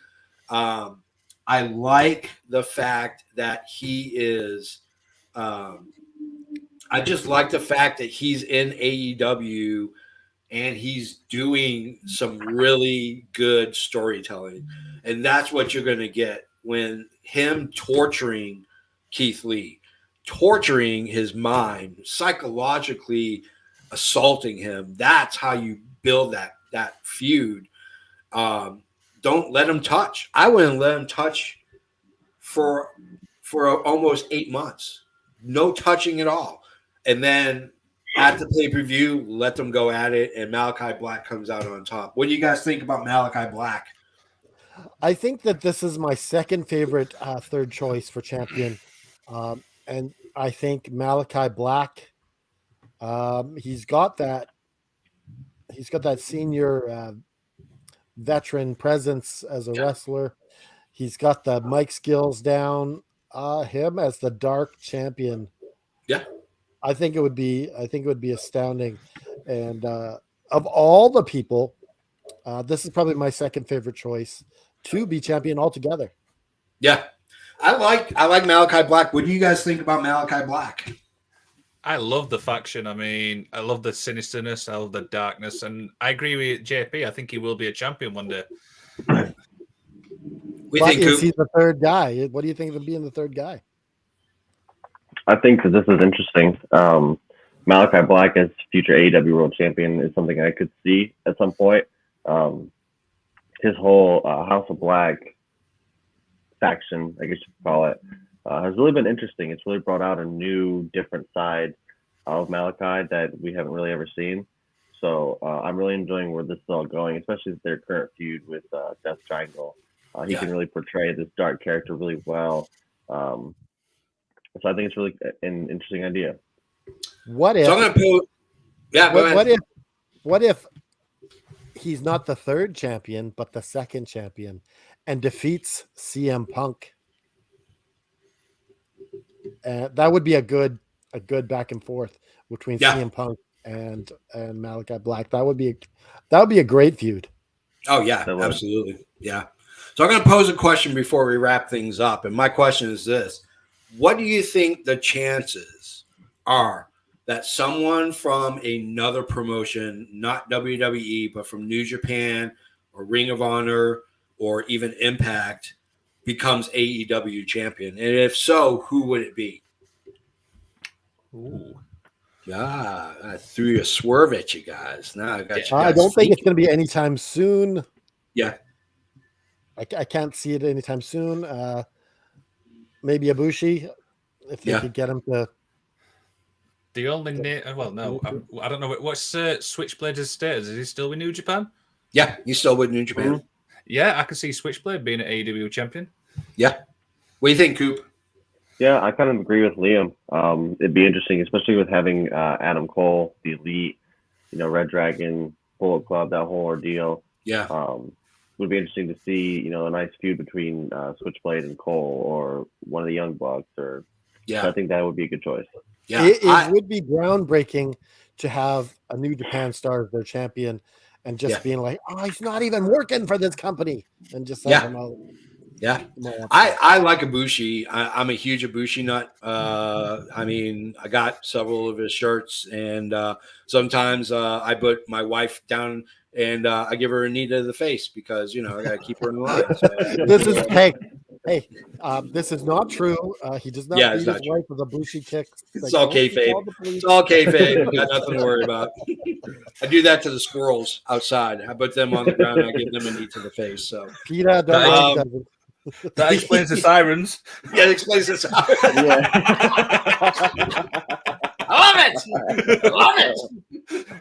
A: I like the fact that he is I just like the fact that he's in AEW and he's doing some really good storytelling. And that's what you're going to get when him torturing Keith Lee, torturing his mind, psychologically assaulting him. That's how you build that feud. Don't let him touch. I wouldn't let him touch for almost 8 months. No touching at all. And then at the pay-per-view, let them go at it, and Malachi Black comes out on top. What do you guys think about Malachi Black?
B: I think that this is my second favorite third choice for champion. And I think Malachi Black, he's got that senior veteran presence as a wrestler. He's got the mic skills down. Him as the dark champion.
A: Yeah.
B: I think it would be astounding. And of all the people, this is probably my second favorite choice to be champion altogether.
A: Yeah. I like Malachi Black. What do you guys think about Malachi Black?
C: I love the faction. I mean, I love the sinisterness. I love the darkness. And I agree with JP. I think he will be a champion one day.
B: Is he the third guy? What do you think of him being the third guy?
D: I think that this is interesting. Malachi Black as future AEW World Champion is something I could see at some point. His whole House of Black faction, I guess you could call it, has really been interesting. It's really brought out a new, different side of Malachi that we haven't really ever seen. So I'm really enjoying where this is all going, especially with their current feud with Death Triangle. He can really portray this dark character really well. So I think it's really an interesting idea.
B: What if?
A: So I'm gonna put,
B: what if he's not the third champion, but the second champion, and defeats CM Punk? That would be a good back and forth between CM Punk and Malachi Black. That would be a great feud.
A: Oh yeah, absolutely. Yeah. So I'm going to pose a question before we wrap things up. And my question is this. What do you think the chances are that someone from another promotion, not WWE, but from New Japan or Ring of Honor or even Impact, becomes AEW champion? And if so, who would it be?
C: Ooh.
A: Yeah, I threw a swerve at you guys. Now I got you guys.
B: I don't think it's going to be anytime soon.
A: Yeah.
B: I can't see it anytime soon. Maybe Ibushi, if they could get him to.
C: The only name, well, no, I don't know. What's Switchblade's status? Is he still with New Japan?
A: Yeah, he's still with New Japan.
C: Mm-hmm. Yeah, I can see Switchblade being an AEW champion.
A: Yeah. What do you think, Coop?
D: Yeah, I kind of agree with Liam. It'd be interesting, especially with having Adam Cole, the Elite, Red Dragon, Bullet Club, that whole ordeal.
A: Yeah.
D: Would be interesting to see, a nice feud between Switchblade and Cole, or one of the Young Bucks, or I think that would be a good choice.
B: Yeah, it would be groundbreaking to have a New Japan star as their champion, and just being like, oh, he's not even working for this company, and just have him out.
A: Yeah, I like Ibushi. I'm a huge Ibushi nut. I mean, I got several of his shirts, and sometimes I put my wife down and I give her a knee to the face because I got to keep her in line. So,
B: this is this is not true. He does not beat his wife with a Ibushi kick.
A: It's all kayfabe. It's all kayfabe. I got nothing to worry about. I do that to the squirrels outside. I put them on the ground and I give them a knee to the face. So
B: Peter doesn't.
C: That explains the sirens.
A: Yeah, it explains the sirens.
D: Yeah.
A: I love it.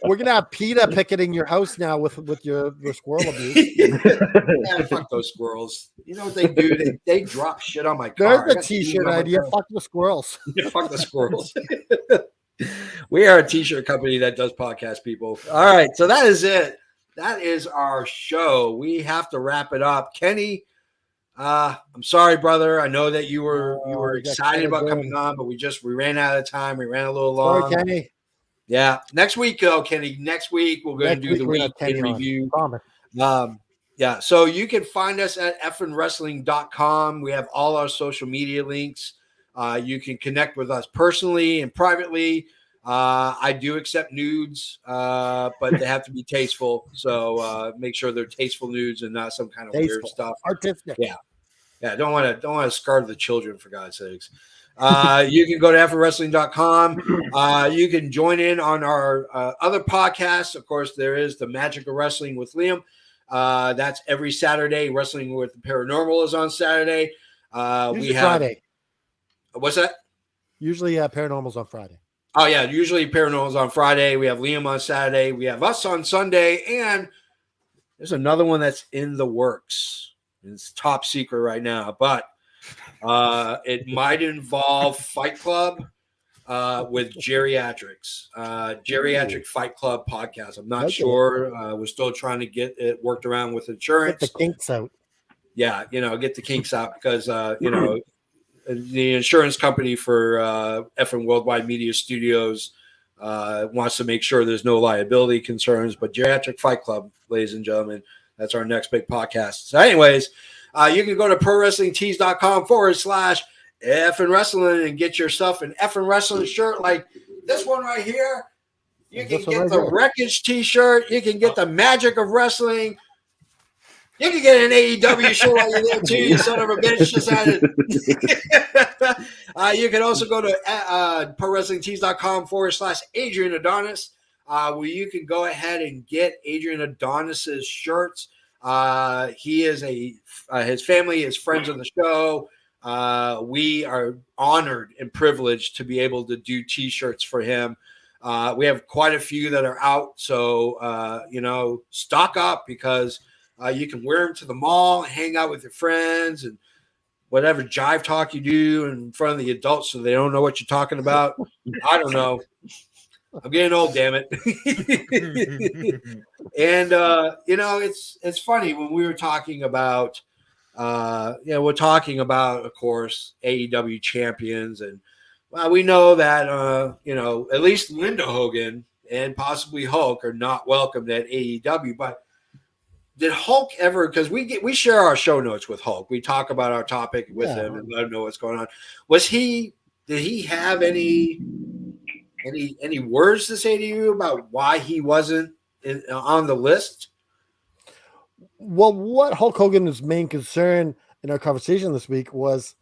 B: We're gonna have PETA picketing your house now with your squirrel abuse.
A: Yeah, fuck those squirrels. You know what they do? They drop shit on my car.
B: There's the T-shirt idea. Fuck the squirrels.
A: Yeah, fuck the squirrels. We are a T-shirt company that does podcast, people. All right, so that is it. That is our show. We have to wrap it up. Kenny, I'm sorry, brother. I know that you were excited about coming on, but we ran out of time. We ran a little long.
B: Sorry, Kenny.
A: Yeah. Next week, Kenny. Next week we're going to do the week in review. Yeah. So you can find us at effingwrestling.com. We have all our social media links. You can connect with us personally and privately. I do accept nudes, but they have to be tasteful. So make sure they're tasteful nudes and not some kind of weird stuff.
B: Artistic.
A: Yeah. Yeah. Don't want to scar the children, for God's sakes. You can go to effingwrestling.com. You can join in on our other podcasts. Of course, there is the Magic of Wrestling with Liam. That's every Saturday. Wrestling with the Paranormal is on Saturday. We have
B: Friday.
A: What's that?
B: Usually Paranormal's on Friday.
A: Oh, yeah. Usually Paranormal's on Friday. We have Liam on Saturday. We have us on Sunday. And there's another one that's in the works. It's top secret right now. But it might involve Fight Club with geriatrics. Geriatric Fight Club podcast. I'm not sure. We're still trying to get it worked around with insurance.
B: Get the kinks out.
A: Yeah, get the kinks out because, the insurance company for FM Worldwide Media Studios wants to make sure there's no liability concerns. But Geriatric Fight Club, ladies and gentlemen, that's our next big podcast. So anyways, you can go to prowrestlingtees.com/effing wrestling and get yourself an effing wrestling shirt like this one right here. You can get the Wreckage t-shirt. You can get the Magic of Wrestling. You can get an AEW shirt while you're there too, you son of a bitch. Decided. You can also go to prowrestlingtees.com/Adrian Adonis, where you can go ahead and get Adrian Adonis's shirts. He is his family is friends of the show. We are honored and privileged to be able to do t-shirts for him. We have quite a few that are out. So, stock up because you can wear them to the mall, hang out with your friends and whatever jive talk you do in front of the adults so they don't know what you're talking about. I don't know. I'm getting old, damn it. And, it's funny when we were talking about, we're talking about, of course, AEW champions. And we know that, at least Linda Hogan and possibly Hulk are not welcomed at AEW. But did Hulk ever, because we share our show notes with Hulk. We talk about our topic with him and let him know what's going on. Did he have any words to say to you about why he wasn't on the list?
B: Well, what Hulk Hogan's main concern in our conversation this week was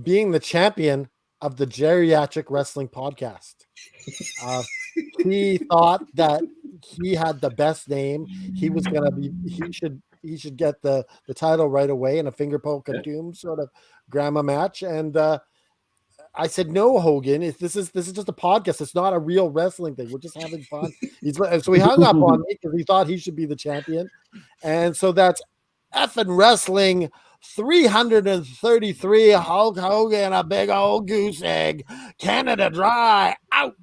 B: being the champion of the Geriatric Wrestling Podcast. He thought that he had the best name. He was gonna be. He should get the title right away in a finger poke of doom sort of grandma match. And I said, no, Hogan. This is just a podcast. It's not a real wrestling thing. We're just having fun. So he hung up on me because he thought he should be the champion. And so that's effing wrestling 333. Hulk Hogan, a big old goose egg. Canada Dry out.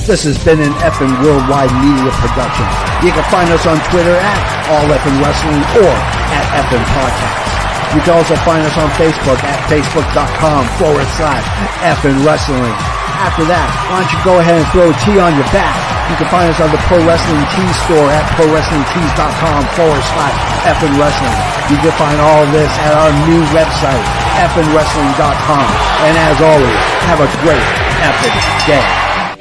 F: This has been an effing worldwide media production. You can find us on Twitter at AllEffingWrestling or at effing podcast. You can also find us on Facebook at facebook.com/effing wrestling. After that, why don't you go ahead and throw a T on your back? You can find us on the Pro Wrestling Tees store at prowrestlingtees.com/effing wrestling. You can find all this at our new website, effingwrestling.com. And as always, have a great epic day.